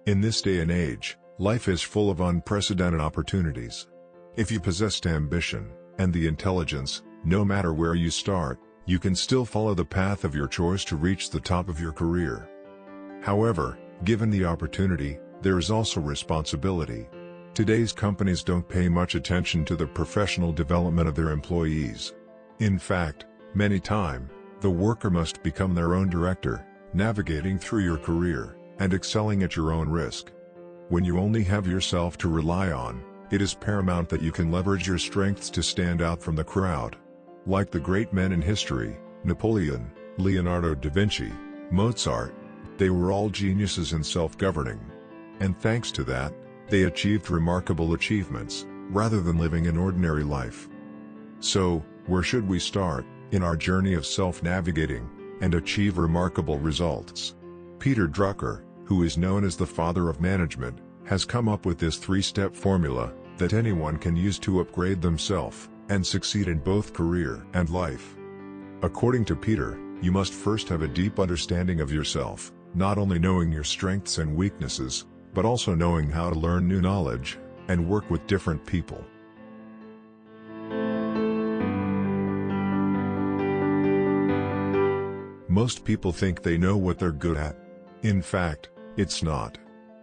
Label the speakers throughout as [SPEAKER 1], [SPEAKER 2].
[SPEAKER 1] In this day and age, life is full of unprecedented opportunities. If you possess ambition and the intelligence, no matter where you start, you can still follow the path of your choice to reach the top of your career. However, given the opportunity, there is also responsibility. Today's companies don't pay much attention to the professional development of their employees. In fact, many times, the worker must become their own director, navigating through your career and excelling at your own risk. When you only have yourself to rely on, it is paramount that you can leverage your strengths to stand out from the crowd. Like the great men in history, Napoleon, Leonardo da Vinci, Mozart, they were all geniuses in self-governing. And thanks to that, they achieved remarkable achievements, rather than living an ordinary life. So, where should we start in our journey of self-navigating and achieve remarkable results? Peter Drucker, who is known as the father of management, has come up with this 3-step formula that anyone can use to upgrade themselves and succeed in both career and life. According to Peter, you must first have a deep understanding of yourself, not only knowing your strengths and weaknesses, but also knowing how to learn new knowledge and work with different people. Most people think they know what they're good at. In fact, it's not.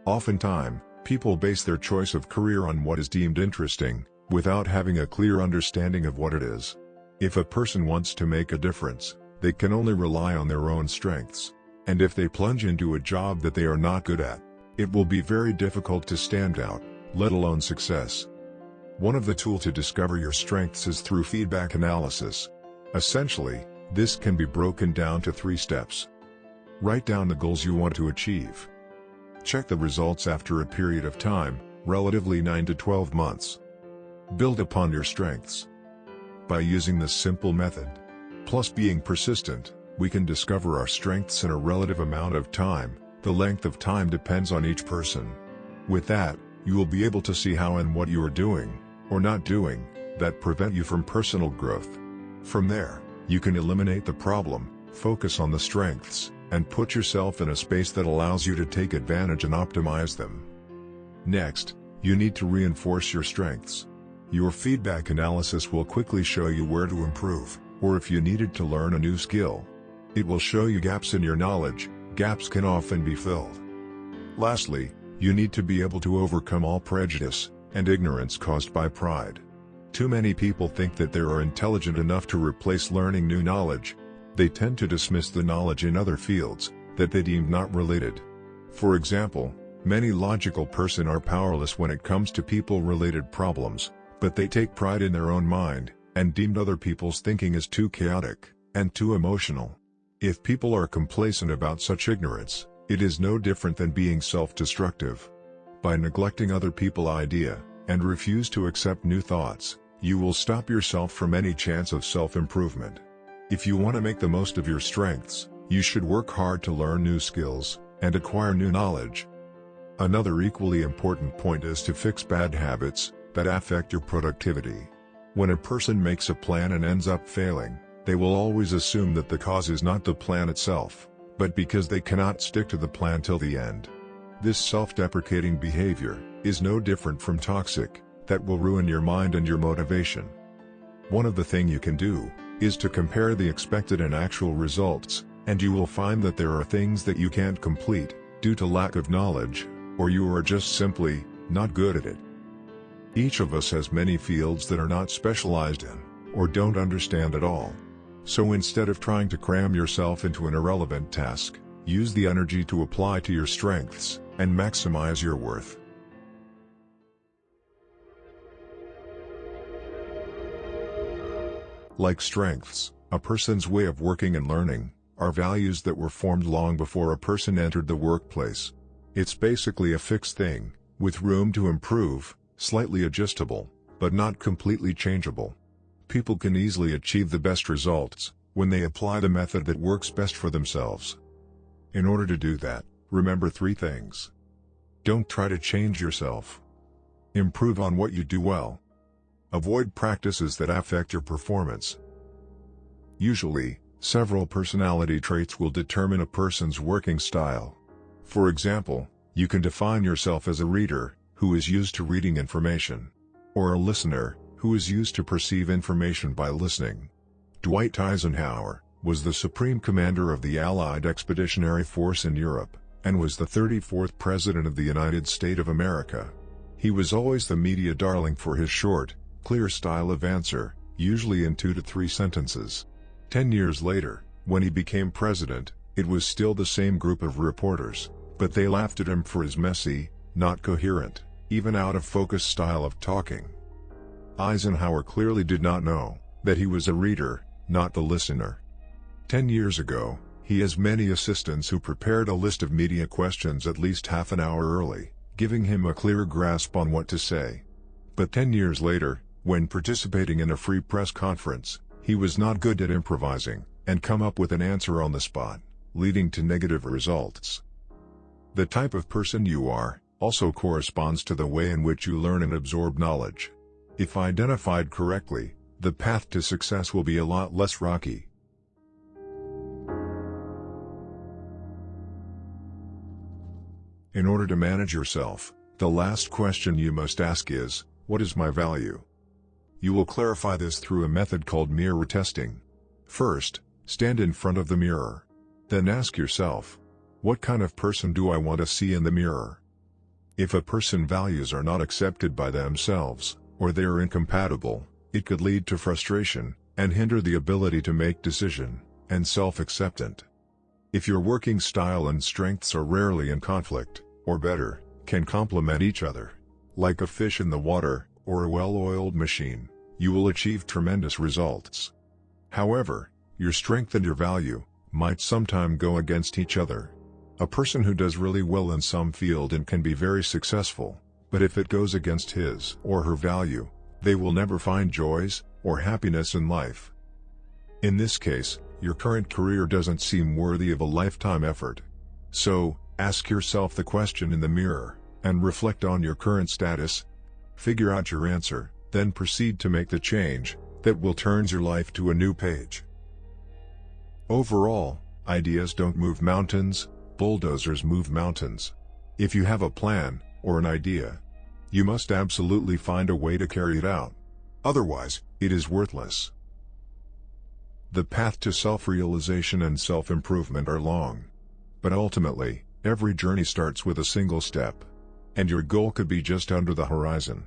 [SPEAKER 1] Oftentimes, people base their choice of career on what is deemed interesting, without having a clear understanding of what it is. If a person wants to make a difference, they can only rely on their own strengths. And if they plunge into a job that they are not good at, it will be very difficult to stand out, let alone success. One of the tools to discover your strengths is through feedback analysis. Essentially, this can be broken down to 3 steps. Write down the goals you want to achieve. Check the results after a period of time, relatively 9 to 12 months. Build upon your strengths. By using this simple method, plus being persistent, we can discover our strengths in a relative amount of time. The length of time depends on each person. With that, you will be able to see how and what you are doing, or not doing, that prevent you from personal growth. From there, you can eliminate the problem, focus on the strengths, and put yourself in a space that allows you to take advantage and optimize them. Next, you need to reinforce your strengths. Your feedback analysis will quickly show you where to improve, or if you needed to learn a new skill. It will show you gaps in your knowledge. Gaps can often be filled. Lastly, you need to be able to overcome all prejudice and ignorance caused by pride. Too many people think that they are intelligent enough to replace learning new knowledge. They tend to dismiss the knowledge in other fields that they deem not related. For example, many logical persons are powerless when it comes to people-related problems, but they take pride in their own mind and deemed other people's thinking as too chaotic and too emotional. If people are complacent about such ignorance, it is no different than being self-destructive. By neglecting other people's idea and refuse to accept new thoughts, you will stop yourself from any chance of self-improvement. If you want to make the most of your strengths, you should work hard to learn new skills and acquire new knowledge. Another equally important point is to fix bad habits that affect your productivity. When a person makes a plan and ends up failing, they will always assume that the cause is not the plan itself, but because they cannot stick to the plan till the end. This self-deprecating behavior is no different from toxic, that will ruin your mind and your motivation. One of the things you can do is to compare the expected and actual results, and you will find that there are things that you can't complete due to lack of knowledge, or you are just simply not good at it. Each of us has many fields that are not specialized in, or don't understand at all. So instead of trying to cram yourself into an irrelevant task, use the energy to apply to your strengths and maximize your worth. Like strengths, a person's way of working and learning are values that were formed long before a person entered the workplace. It's basically a fixed thing, with room to improve, slightly adjustable, but not completely changeable. People can easily achieve the best results when they apply the method that works best for themselves. In order to do that, remember 3 things. Don't try to change yourself. Improve on what you do well. Avoid practices that affect your performance. Usually, several personality traits will determine a person's working style. For example, You can define yourself as a reader, who is used to reading information, or a listener, who is used to perceive information by listening. Dwight Eisenhower was the supreme commander of the Allied Expeditionary Force in Europe, and was the 34th President of the United States of America. He was always the media darling for his short, clear style of answer, usually in 2 to 3 sentences. 10 years later, when he became president, it was still the same group of reporters, but they laughed at him for his messy, not coherent, even out-of-focus style of talking. Eisenhower clearly did not know that he was a reader, not the listener. 10 years ago, he has many assistants who prepared a list of media questions at least half an hour early, giving him a clear grasp on what to say. But 10 years later, when participating in a free press conference, he was not good at improvising, and come up with an answer on the spot, leading to negative results. The type of person you are also corresponds to the way in which you learn and absorb knowledge. If identified correctly, the path to success will be a lot less rocky. In order to manage yourself, the last question you must ask is, what is my value? You will clarify this through a method called mirror testing. First, stand in front of the mirror. Then ask yourself, what kind of person do I want to see in the mirror? If a person's values are not accepted by themselves, or they are incompatible, it could lead to frustration, and hinder the ability to make decision, and self-acceptance. If your working style and strengths are rarely in conflict, or better, can complement each other, like a fish in the water, or a well-oiled machine, you will achieve tremendous results. However, your strength and your value might sometime go against each other. A person who does really well in some field and can be very successful, but if it goes against his or her value, they will never find joys or happiness in life. In this case, your current career doesn't seem worthy of a lifetime effort. So, ask yourself the question in the mirror, and reflect on your current status. Figure out your answer, then proceed to make the change that will turn your life to a new page. Overall, ideas don't move mountains, bulldozers move mountains. If you have a plan, or an idea, you must absolutely find a way to carry it out. Otherwise, it is worthless. The path to self-realization and self-improvement are long. But ultimately, every journey starts with a single step. And your goal could be just under the horizon.